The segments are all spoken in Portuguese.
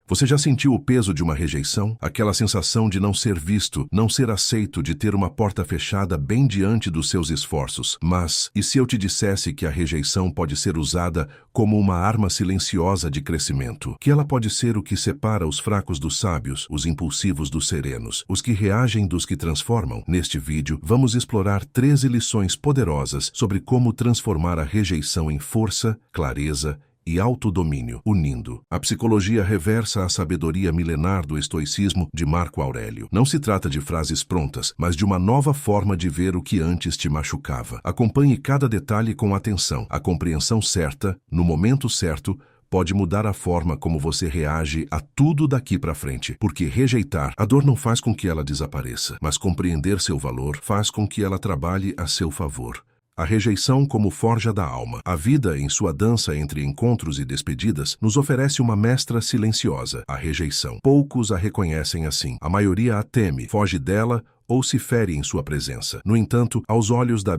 Você já sentiu o peso de uma rejeição? Aquela sensação de não ser visto, não ser aceito, de ter uma porta fechada bem diante dos seus esforços. Mas, e se eu te dissesse que a rejeição pode ser usada como uma arma silenciosa de crescimento? Que ela pode ser o que separa os fracos dos sábios, os impulsivos dos serenos, os que reagem dos que transformam? Neste vídeo, vamos explorar 13 lições poderosas sobre como transformar a rejeição em força, clareza e autodomínio, unindo. A psicologia reversa a sabedoria milenar do estoicismo de Marco Aurélio. Não se trata de frases prontas, mas de uma nova forma de ver o que antes te machucava. Acompanhe cada detalhe com atenção. A compreensão certa, no momento certo, pode mudar a forma como você reage a tudo daqui para frente. Porque rejeitar, a dor não faz com que ela desapareça, mas compreender seu valor faz com que ela trabalhe a seu favor. A rejeição como forja da alma. A vida, em sua dança entre encontros e despedidas, nos oferece uma mestra silenciosa, a rejeição. Poucos a reconhecem assim. A maioria a teme, foge dela ou se fere em sua presença. No entanto, aos olhos da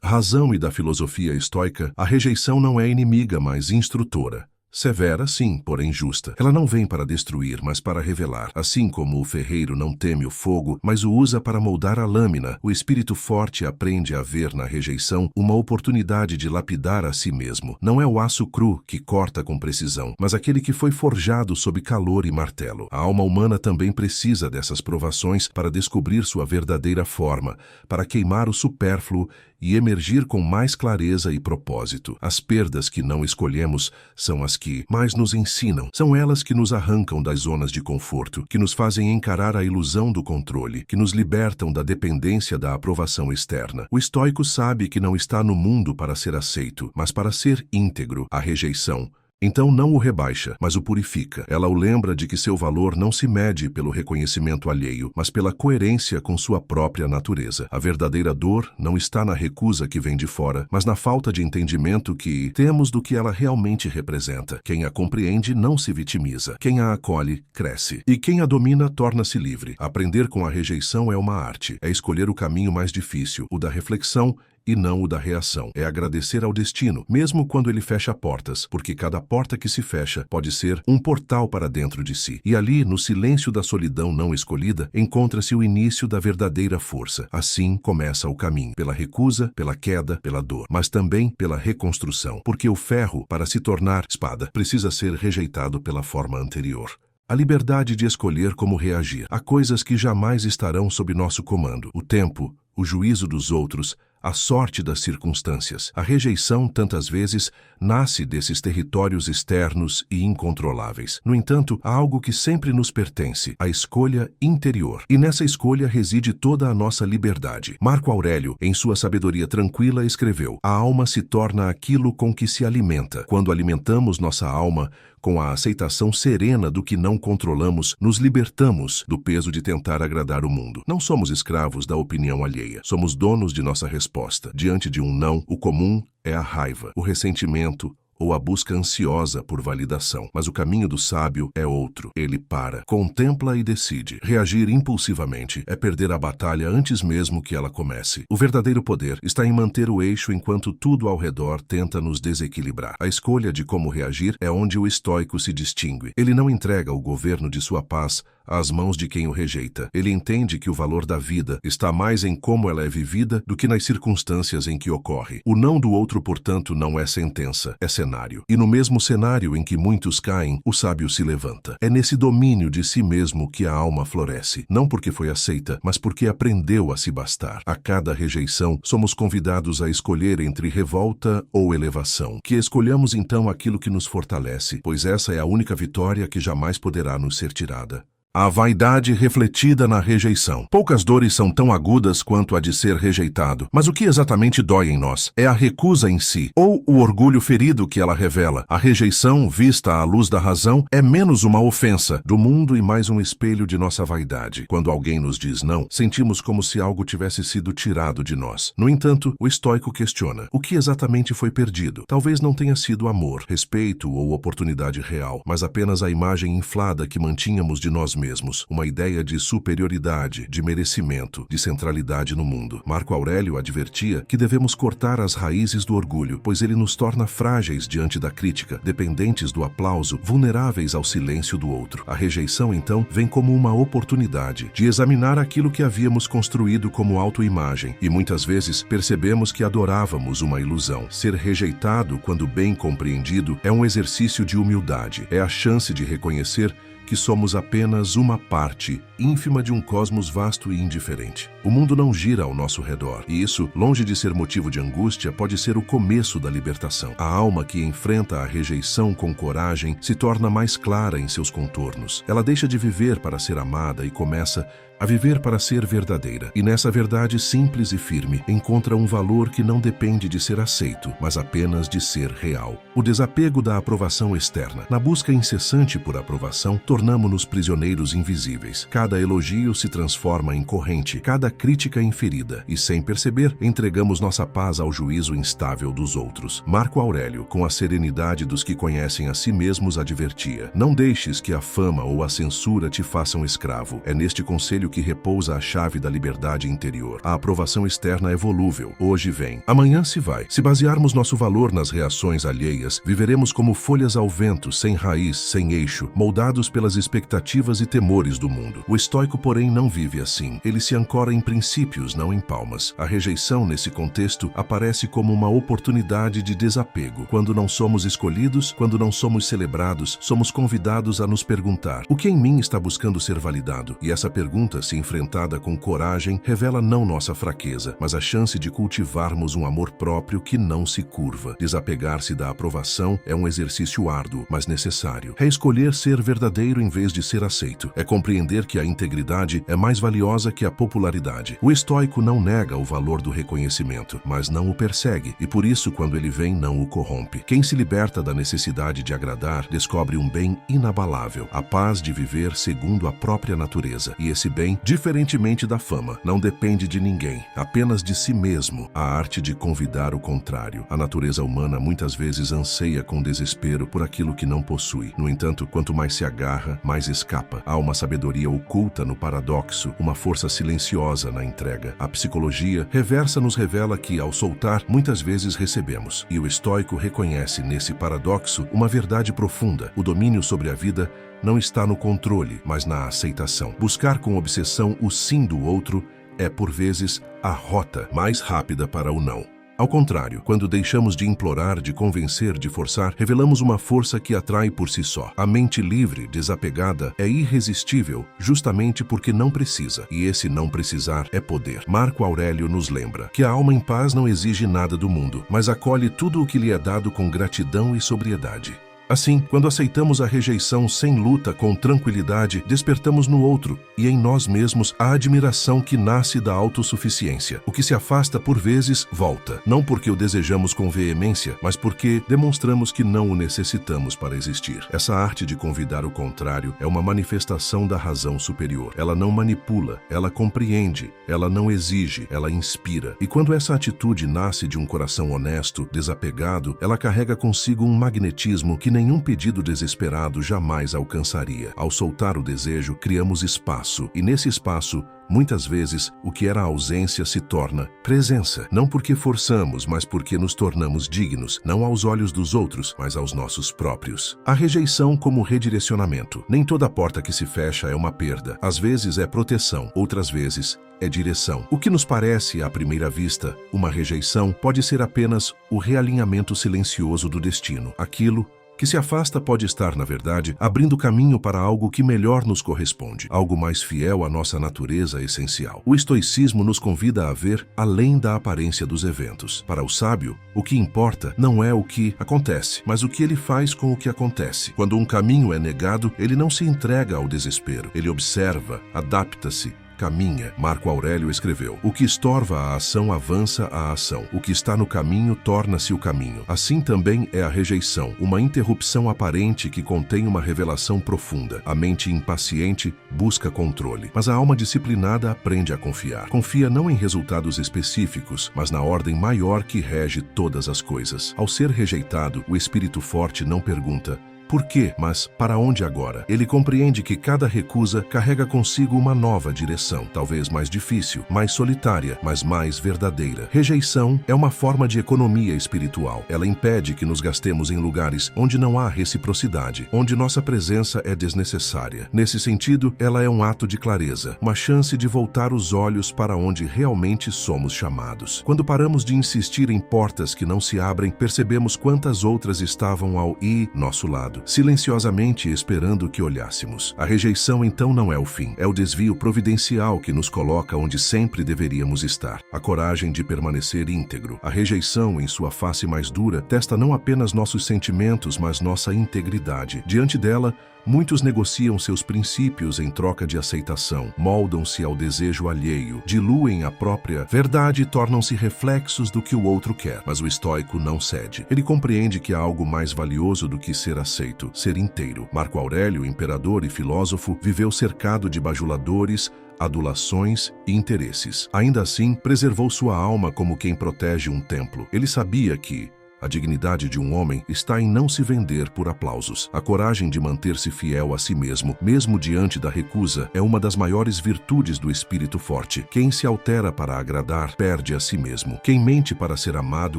razão e da filosofia estoica, a rejeição não é inimiga, mas instrutora. Severa, sim, porém justa. Ela não vem para destruir, mas para revelar. Assim como o ferreiro não teme o fogo, mas o usa para moldar a lâmina, o espírito forte aprende a ver na rejeição uma oportunidade de lapidar a si mesmo. Não é o aço cru que corta com precisão, mas aquele que foi forjado sob calor e martelo. A alma humana também precisa dessas provações para descobrir sua verdadeira forma, para queimar o supérfluo e emergir com mais clareza e propósito. As perdas que não escolhemos são as que mais nos ensinam. São elas que nos arrancam das zonas de conforto, que nos fazem encarar a ilusão do controle, que nos libertam da dependência da aprovação externa. O estoico sabe que não está no mundo para ser aceito, mas para ser íntegro. A rejeição, então, não o rebaixa, mas o purifica. Ela o lembra de que seu valor não se mede pelo reconhecimento alheio, mas pela coerência com sua própria natureza. A verdadeira dor não está na recusa que vem de fora, mas na falta de entendimento que temos do que ela realmente representa. Quem a compreende não se vitimiza. Quem a acolhe, cresce. E quem a domina, torna-se livre. Aprender com a rejeição é uma arte. É escolher o caminho mais difícil, o da reflexão, e não o da reação. É agradecer ao destino, mesmo quando ele fecha portas, porque cada porta que se fecha pode ser um portal para dentro de si. E ali, no silêncio da solidão não escolhida, encontra-se o início da verdadeira força. Assim começa o caminho, pela recusa, pela queda, pela dor, mas também pela reconstrução, porque o ferro, para se tornar espada, precisa ser rejeitado pela forma anterior. A liberdade de escolher como reagir. Há coisas que jamais estarão sob nosso comando. O tempo, o juízo dos outros, a sorte das circunstâncias. A rejeição, tantas vezes, nasce desses territórios externos e incontroláveis. No entanto, há algo que sempre nos pertence, a escolha interior. E nessa escolha reside toda a nossa liberdade. Marco Aurélio, em sua sabedoria tranquila, escreveu: a alma se torna aquilo com que se alimenta. Quando alimentamos nossa alma com a aceitação serena do que não controlamos, nos libertamos do peso de tentar agradar o mundo. Não somos escravos da opinião alheia. Somos donos de nossa resposta. Diante de um não, o comum é a raiva, o ressentimento ou a busca ansiosa por validação. Mas o caminho do sábio é outro. Ele para, contempla e decide. Reagir impulsivamente é perder a batalha antes mesmo que ela comece. O verdadeiro poder está em manter o eixo enquanto tudo ao redor tenta nos desequilibrar. A escolha de como reagir é onde o estoico se distingue. Ele não entrega o governo de sua paz às mãos de quem o rejeita. Ele entende que o valor da vida está mais em como ela é vivida do que nas circunstâncias em que ocorre. O não do outro, portanto, não é sentença, é cenário. E no mesmo cenário em que muitos caem, o sábio se levanta. É nesse domínio de si mesmo que a alma floresce, não porque foi aceita, mas porque aprendeu a se bastar. A cada rejeição, somos convidados a escolher entre revolta ou elevação. Que escolhamos então aquilo que nos fortalece, pois essa é a única vitória que jamais poderá nos ser tirada. A vaidade refletida na rejeição. Poucas dores são tão agudas quanto a de ser rejeitado. Mas o que exatamente dói em nós? É a recusa em si, ou o orgulho ferido que ela revela. A rejeição, vista à luz da razão, é menos uma ofensa do mundo e mais um espelho de nossa vaidade. Quando alguém nos diz não, sentimos como se algo tivesse sido tirado de nós. No entanto, o estoico questiona: o que exatamente foi perdido? Talvez não tenha sido amor, respeito ou oportunidade real, mas apenas a imagem inflada que mantínhamos de nós mesmos, uma ideia de superioridade, de merecimento, de centralidade no mundo. Marco Aurélio advertia que devemos cortar as raízes do orgulho, pois ele nos torna frágeis diante da crítica, dependentes do aplauso, vulneráveis ao silêncio do outro. A rejeição, então, vem como uma oportunidade de examinar aquilo que havíamos construído como autoimagem, e muitas vezes percebemos que adorávamos uma ilusão. Ser rejeitado, quando bem compreendido, é um exercício de humildade. É a chance de reconhecer que somos apenas uma parte ínfima de um cosmos vasto e indiferente. O mundo não gira ao nosso redor, e isso, longe de ser motivo de angústia, pode ser o começo da libertação. A alma que enfrenta a rejeição com coragem se torna mais clara em seus contornos. Ela deixa de viver para ser amada e começa a viver para ser verdadeira. E nessa verdade simples e firme, encontra um valor que não depende de ser aceito, mas apenas de ser real. O desapego da aprovação externa. Na busca incessante por aprovação, tornamo-nos prisioneiros invisíveis. Cada elogio se transforma em corrente, cada crítica em ferida, e sem perceber, entregamos nossa paz ao juízo instável dos outros. Marco Aurélio, com a serenidade dos que conhecem a si mesmos, advertia: não deixes que a fama ou a censura te façam escravo. É neste conselho que repousa a chave da liberdade interior. A aprovação externa é volúvel. Hoje vem, amanhã se vai. Se basearmos nosso valor nas reações alheias, viveremos como folhas ao vento, sem raiz, sem eixo, moldados pelas expectativas e temores do mundo. O estoico, porém, não vive assim. Ele se ancora em princípios, não em palmas. A rejeição, nesse contexto, aparece como uma oportunidade de desapego. Quando não somos escolhidos, quando não somos celebrados, somos convidados a nos perguntar: o que em mim está buscando ser validado? E essa pergunta, se enfrentada com coragem, revela não nossa fraqueza, mas a chance de cultivarmos um amor próprio que não se curva. Desapegar-se da aprovação é um exercício árduo, mas necessário. É escolher ser verdadeiro em vez de ser aceito. É compreender que a integridade é mais valiosa que a popularidade. O estoico não nega o valor do reconhecimento, mas não o persegue, e por isso, quando ele vem, não o corrompe. Quem se liberta da necessidade de agradar, descobre um bem inabalável, a paz de viver segundo a própria natureza. E esse bem, diferentemente da fama, não depende de ninguém, apenas de si mesmo. A arte de convidar o contrário. A natureza humana muitas vezes anseia com desespero por aquilo que não possui. No entanto, quanto mais se agarra, mais escapa. Há uma sabedoria oculta no paradoxo, uma força silenciosa na entrega. A psicologia reversa nos revela que, ao soltar, muitas vezes recebemos. E o estoico reconhece nesse paradoxo uma verdade profunda. O domínio sobre a vida não está no controle, mas na aceitação. Buscar com obsessão o sim do outro é, por vezes, a rota mais rápida para o não. Ao contrário, quando deixamos de implorar, de convencer, de forçar, revelamos uma força que atrai por si só. A mente livre, desapegada, é irresistível, justamente porque não precisa. E esse não precisar é poder. Marco Aurélio nos lembra que a alma em paz não exige nada do mundo, mas acolhe tudo o que lhe é dado com gratidão e sobriedade. Assim, quando aceitamos a rejeição sem luta, com tranquilidade, despertamos no outro e em nós mesmos a admiração que nasce da autossuficiência. O que se afasta por vezes, volta. Não porque o desejamos com veemência, mas porque demonstramos que não o necessitamos para existir. Essa arte de convidar o contrário é uma manifestação da razão superior. Ela não manipula, ela compreende, ela não exige, ela inspira. E quando essa atitude nasce de um coração honesto, desapegado, ela carrega consigo um magnetismo que nenhum pedido desesperado jamais alcançaria. Ao soltar o desejo, criamos espaço, e nesse espaço, muitas vezes, o que era ausência se torna presença. Não porque forçamos, mas porque nos tornamos dignos, não aos olhos dos outros, mas aos nossos próprios. A rejeição como redirecionamento. Nem toda porta que se fecha é uma perda. Às vezes é proteção, outras vezes é direção. O que nos parece, à primeira vista, uma rejeição, pode ser apenas o realinhamento silencioso do destino. Aquilo que se afasta pode estar, na verdade, abrindo caminho para algo que melhor nos corresponde, algo mais fiel à nossa natureza essencial. O estoicismo nos convida a ver além da aparência dos eventos. Para o sábio, o que importa não é o que acontece, mas o que ele faz com o que acontece. Quando um caminho é negado, ele não se entrega ao desespero. Ele observa, adapta-se, caminha. Marco Aurélio escreveu: o que estorva a ação avança a ação. O que está no caminho torna-se o caminho. Assim também é a rejeição, uma interrupção aparente que contém uma revelação profunda. A mente impaciente busca controle, mas a alma disciplinada aprende a confiar. Confia não em resultados específicos, mas na ordem maior que rege todas as coisas. Ao ser rejeitado, o espírito forte não pergunta: por quê, mas para onde agora? Ele compreende que cada recusa carrega consigo uma nova direção, talvez mais difícil, mais solitária, mas mais verdadeira. Rejeição é uma forma de economia espiritual. Ela impede que nos gastemos em lugares onde não há reciprocidade, onde nossa presença é desnecessária. Nesse sentido, ela é um ato de clareza, uma chance de voltar os olhos para onde realmente somos chamados. Quando paramos de insistir em portas que não se abrem, percebemos quantas outras estavam ao nosso lado, silenciosamente esperando que olhássemos. A rejeição então não é o fim, é o desvio providencial que nos coloca onde sempre deveríamos estar. A coragem de permanecer íntegro. A rejeição, em sua face mais dura, testa não apenas nossos sentimentos, mas nossa integridade. Diante dela, muitos negociam seus princípios em troca de aceitação, moldam-se ao desejo alheio, diluem a própria verdade e tornam-se reflexos do que o outro quer. Mas o estoico não cede. Ele compreende que há algo mais valioso do que ser aceito, ser inteiro. Marco Aurélio, imperador e filósofo, viveu cercado de bajuladores, adulações e interesses. Ainda assim, preservou sua alma como quem protege um templo. Ele sabia que a dignidade de um homem está em não se vender por aplausos. A coragem de manter-se fiel a si mesmo, mesmo diante da recusa, é uma das maiores virtudes do espírito forte. Quem se altera para agradar, perde a si mesmo. Quem mente para ser amado,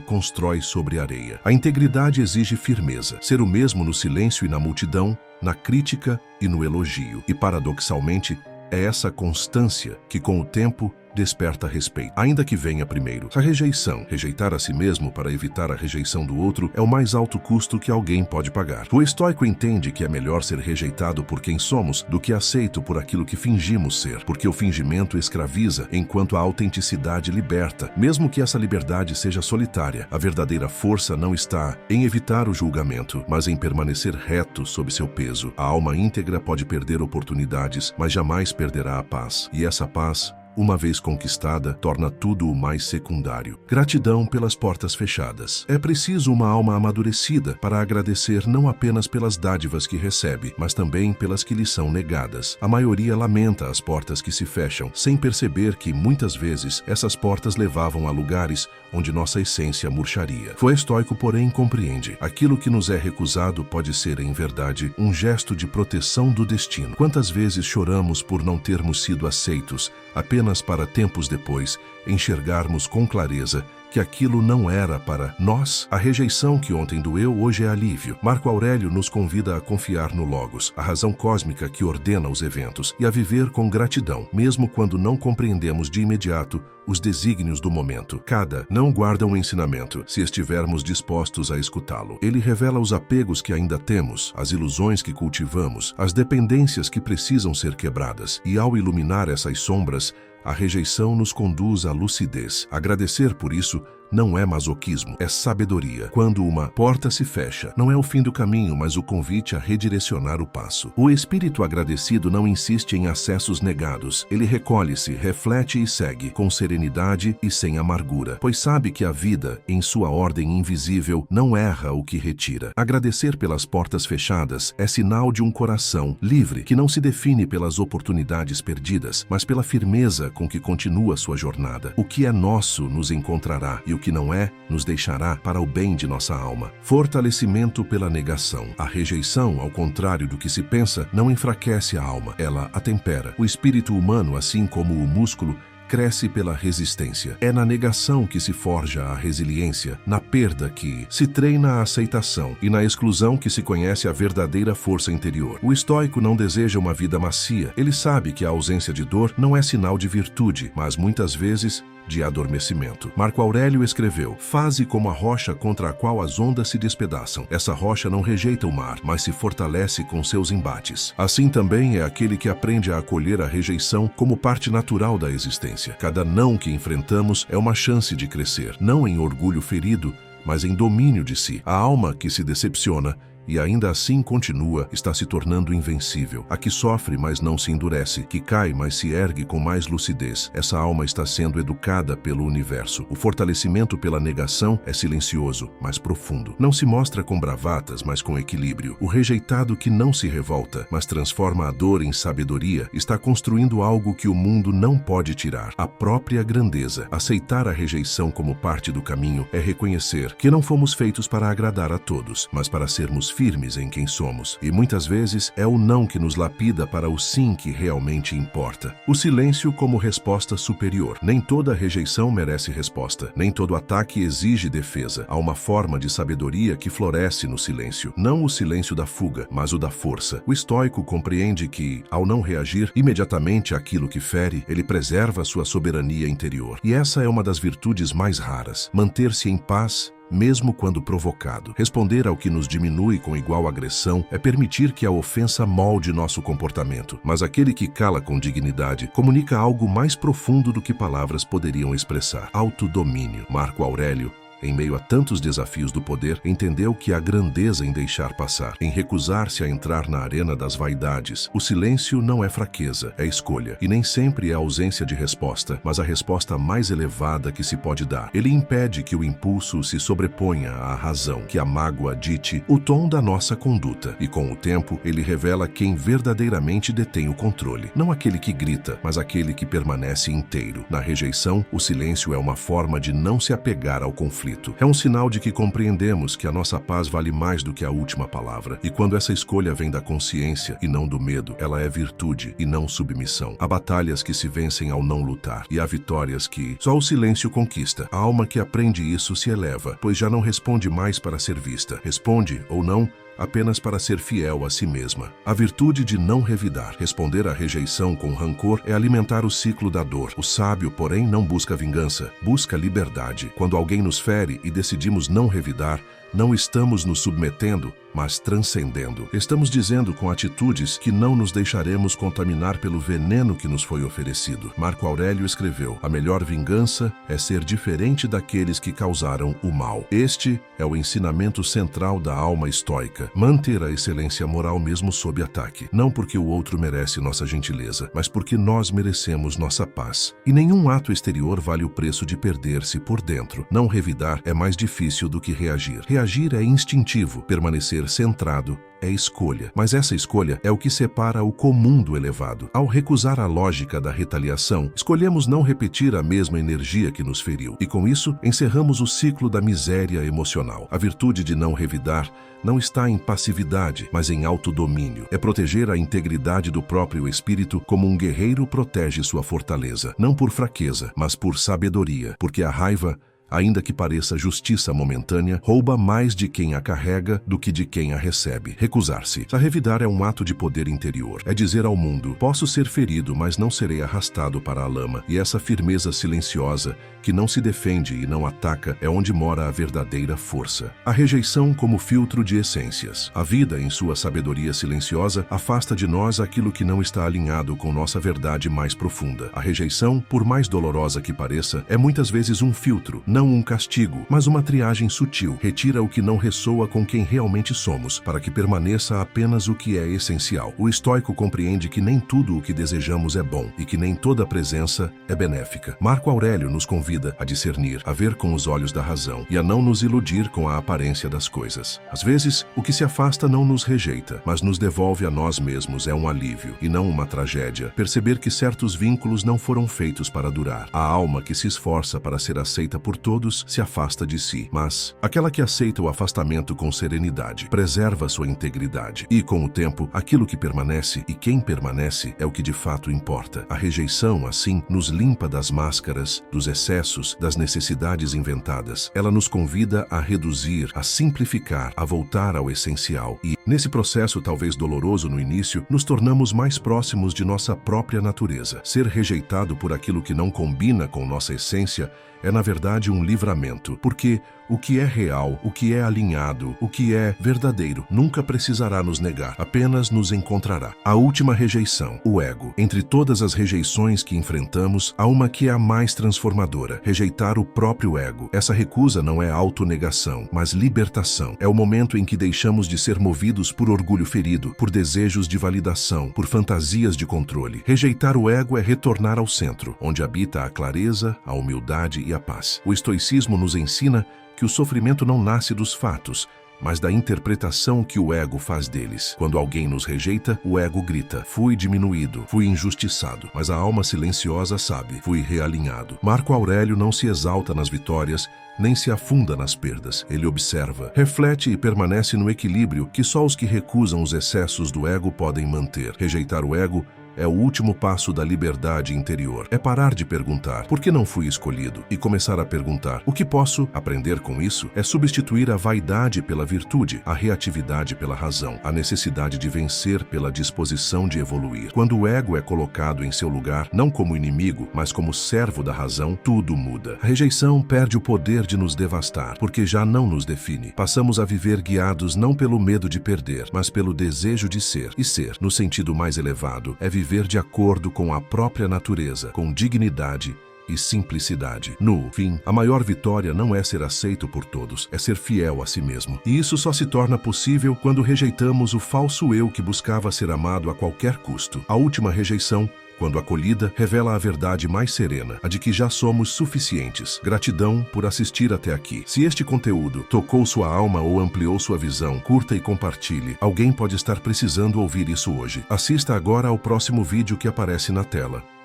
constrói sobre areia. A integridade exige firmeza. Ser o mesmo no silêncio e na multidão, na crítica e no elogio. E, paradoxalmente, é essa constância que, com o tempo, desperta respeito, ainda que venha primeiro. A rejeição, rejeitar a si mesmo para evitar a rejeição do outro, é o mais alto custo que alguém pode pagar. O estoico entende que é melhor ser rejeitado por quem somos do que aceito por aquilo que fingimos ser, porque o fingimento escraviza, enquanto a autenticidade liberta, mesmo que essa liberdade seja solitária. A verdadeira força não está em evitar o julgamento, mas em permanecer reto sob seu peso. A alma íntegra pode perder oportunidades, mas jamais perderá a paz. E essa paz, uma vez conquistada, torna tudo o mais secundário. Gratidão pelas portas fechadas. É preciso uma alma amadurecida para agradecer não apenas pelas dádivas que recebe, mas também pelas que lhe são negadas. A maioria lamenta as portas que se fecham, sem perceber que, muitas vezes, essas portas levavam a lugares onde nossa essência murcharia. O estoico, porém, compreende. Aquilo que nos é recusado pode ser, em verdade, um gesto de proteção do destino. Quantas vezes choramos por não termos sido aceitos, apenas para tempos depois enxergarmos com clareza que aquilo não era para nós? A rejeição que ontem doeu hoje é alívio. Marco Aurélio nos convida a confiar no Logos, a razão cósmica que ordena os eventos, e a viver com gratidão, mesmo quando não compreendemos de imediato os desígnios do momento. Cada não guarda um ensinamento, se estivermos dispostos a escutá-lo. Ele revela os apegos que ainda temos, as ilusões que cultivamos, as dependências que precisam ser quebradas, e ao iluminar essas sombras, a rejeição nos conduz à lucidez. Agradecer por isso não é masoquismo, é sabedoria. Quando uma porta se fecha, não é o fim do caminho, mas o convite a redirecionar o passo. O espírito agradecido não insiste em acessos negados. Ele recolhe-se, reflete e segue, com serenidade e sem amargura, pois sabe que a vida, em sua ordem invisível, não erra o que retira. Agradecer pelas portas fechadas é sinal de um coração livre, que não se define pelas oportunidades perdidas, mas pela firmeza com que continua sua jornada. O que é nosso nos encontrará, e o que não é, nos deixará para o bem de nossa alma. Fortalecimento pela negação. A rejeição, ao contrário do que se pensa, não enfraquece a alma, ela a tempera. O espírito humano, assim como o músculo, cresce pela resistência. É na negação que se forja a resiliência, na perda que se treina a aceitação e na exclusão que se conhece a verdadeira força interior. O estoico não deseja uma vida macia. Ele sabe que a ausência de dor não é sinal de virtude, mas muitas vezes de adormecimento. Marco Aurélio escreveu: "Faze como a rocha contra a qual as ondas se despedaçam. Essa rocha não rejeita o mar, mas se fortalece com seus embates." Assim também é aquele que aprende a acolher a rejeição como parte natural da existência. Cada não que enfrentamos é uma chance de crescer, não em orgulho ferido, mas em domínio de si. A alma que se decepciona e ainda assim continua, está se tornando invencível. A que sofre, mas não se endurece, que cai, mas se ergue com mais lucidez. Essa alma está sendo educada pelo universo. O fortalecimento pela negação é silencioso, mas profundo. Não se mostra com bravatas, mas com equilíbrio. O rejeitado que não se revolta, mas transforma a dor em sabedoria, está construindo algo que o mundo não pode tirar: a própria grandeza. Aceitar a rejeição como parte do caminho é reconhecer que não fomos feitos para agradar a todos, mas para sermos firmes em quem somos. E muitas vezes é o não que nos lapida para o sim que realmente importa. O silêncio como resposta superior. Nem toda rejeição merece resposta. Nem todo ataque exige defesa. Há uma forma de sabedoria que floresce no silêncio. Não o silêncio da fuga, mas o da força. O estoico compreende que, ao não reagir imediatamente àquilo que fere, ele preserva sua soberania interior. E essa é uma das virtudes mais raras. Manter-se em paz, mesmo quando provocado. Responder ao que nos diminui com igual agressão é permitir que a ofensa molde nosso comportamento. Mas aquele que cala com dignidade comunica algo mais profundo do que palavras poderiam expressar. Autodomínio. Marco Aurélio, em meio a tantos desafios do poder, entendeu que há grandeza em deixar passar, em recusar-se a entrar na arena das vaidades. O silêncio não é fraqueza, é escolha. E nem sempre é ausência de resposta, mas a resposta mais elevada que se pode dar. Ele impede que o impulso se sobreponha à razão, que a mágoa dite o tom da nossa conduta. E com o tempo, ele revela quem verdadeiramente detém o controle. Não aquele que grita, mas aquele que permanece inteiro. Na rejeição, o silêncio é uma forma de não se apegar ao conflito. É um sinal de que compreendemos que a nossa paz vale mais do que a última palavra. E quando essa escolha vem da consciência e não do medo, ela é virtude e não submissão. Há batalhas que se vencem ao não lutar, e há vitórias que só o silêncio conquista. A alma que aprende isso se eleva, pois já não responde mais para ser vista. Responde, ou não, apenas para ser fiel a si mesma. A virtude de não revidar. Responder à rejeição com rancor é alimentar o ciclo da dor. O sábio, porém, não busca vingança, busca liberdade. Quando alguém nos fere e decidimos não revidar, não estamos nos submetendo, mas transcendendo. Estamos dizendo com atitudes que não nos deixaremos contaminar pelo veneno que nos foi oferecido. Marco Aurélio escreveu: a melhor vingança é ser diferente daqueles que causaram o mal. Este é o ensinamento central da alma estoica. Manter a excelência moral mesmo sob ataque. Não porque o outro merece nossa gentileza, mas porque nós merecemos nossa paz. E nenhum ato exterior vale o preço de perder-se por dentro. Não revidar é mais difícil do que reagir. Reagir é instintivo, permanecer centrado é escolha. Mas essa escolha é o que separa o comum do elevado. Ao recusar a lógica da retaliação, escolhemos não repetir a mesma energia que nos feriu. E com isso, encerramos o ciclo da miséria emocional. A virtude de não revidar não está em passividade, mas em autodomínio. É proteger a integridade do próprio espírito como um guerreiro protege sua fortaleza. Não por fraqueza, mas por sabedoria. Porque a raiva, ainda que pareça justiça momentânea, rouba mais de quem a carrega do que de quem a recebe. Recusar-se a revidar é um ato de poder interior. É dizer ao mundo: posso ser ferido, mas não serei arrastado para a lama. E essa firmeza silenciosa, que não se defende e não ataca, é onde mora a verdadeira força. A rejeição como filtro de essências. A vida, em sua sabedoria silenciosa, afasta de nós aquilo que não está alinhado com nossa verdade mais profunda. A rejeição, por mais dolorosa que pareça, é muitas vezes um filtro, não um castigo, mas uma triagem sutil. Retira o que não ressoa com quem realmente somos, para que permaneça apenas o que é essencial. O estoico compreende que nem tudo o que desejamos é bom e que nem toda presença é benéfica. Marco Aurélio nos convida a discernir, a ver com os olhos da razão e a não nos iludir com a aparência das coisas. Às vezes, o que se afasta não nos rejeita, mas nos devolve a nós mesmos. É um alívio e não uma tragédia. Perceber que certos vínculos não foram feitos para durar. A alma que se esforça para ser aceita por todos se afasta de si, mas aquela que aceita o afastamento com serenidade preserva sua integridade. E com o tempo, aquilo que permanece e quem permanece é o que de fato importa. A rejeição, assim, nos limpa das máscaras, dos excessos, das necessidades inventadas. Ela nos convida a reduzir, a simplificar, a voltar ao essencial. E, nesse processo talvez doloroso no início, nos tornamos mais próximos de nossa própria natureza. Ser rejeitado por aquilo que não combina com nossa essência é, na verdade, um livramento, porque o que é real, o que é alinhado, o que é verdadeiro, nunca precisará nos negar, apenas nos encontrará. A última rejeição, o ego. Entre todas as rejeições que enfrentamos, há uma que é a mais transformadora: rejeitar o próprio ego. Essa recusa não é autonegação, mas libertação. É o momento em que deixamos de ser movidos por orgulho ferido, por desejos de validação, por fantasias de controle. Rejeitar o ego é retornar ao centro, onde habita a clareza, a humildade e a paz. O estoicismo nos ensina que o sofrimento não nasce dos fatos, mas da interpretação que o ego faz deles. Quando alguém nos rejeita, o ego grita: fui diminuído, fui injustiçado. Mas a alma silenciosa sabe: fui realinhado. Marco Aurélio não se exalta nas vitórias, nem se afunda nas perdas. Ele observa, reflete e permanece no equilíbrio que só os que recusam os excessos do ego podem manter. Rejeitar o ego é o último passo da liberdade interior. É parar de perguntar: por que não fui escolhido? E começar a perguntar: o que posso aprender com isso? É substituir a vaidade pela virtude, a reatividade pela razão, a necessidade de vencer pela disposição de evoluir. Quando o ego é colocado em seu lugar, não como inimigo, mas como servo da razão, tudo muda. A rejeição perde o poder de nos devastar, porque já não nos define. Passamos a viver guiados não pelo medo de perder, mas pelo desejo de ser. E ser, no sentido mais elevado, é viver de acordo com a própria natureza, com dignidade e simplicidade. No fim, a maior vitória não é ser aceito por todos, é ser fiel a si mesmo. E isso só se torna possível quando rejeitamos o falso eu que buscava ser amado a qualquer custo. A última rejeição, quando acolhida, revela a verdade mais serena, a de que já somos suficientes. Gratidão por assistir até aqui. Se este conteúdo tocou sua alma ou ampliou sua visão, curta e compartilhe. Alguém pode estar precisando ouvir isso hoje. Assista agora ao próximo vídeo que aparece na tela.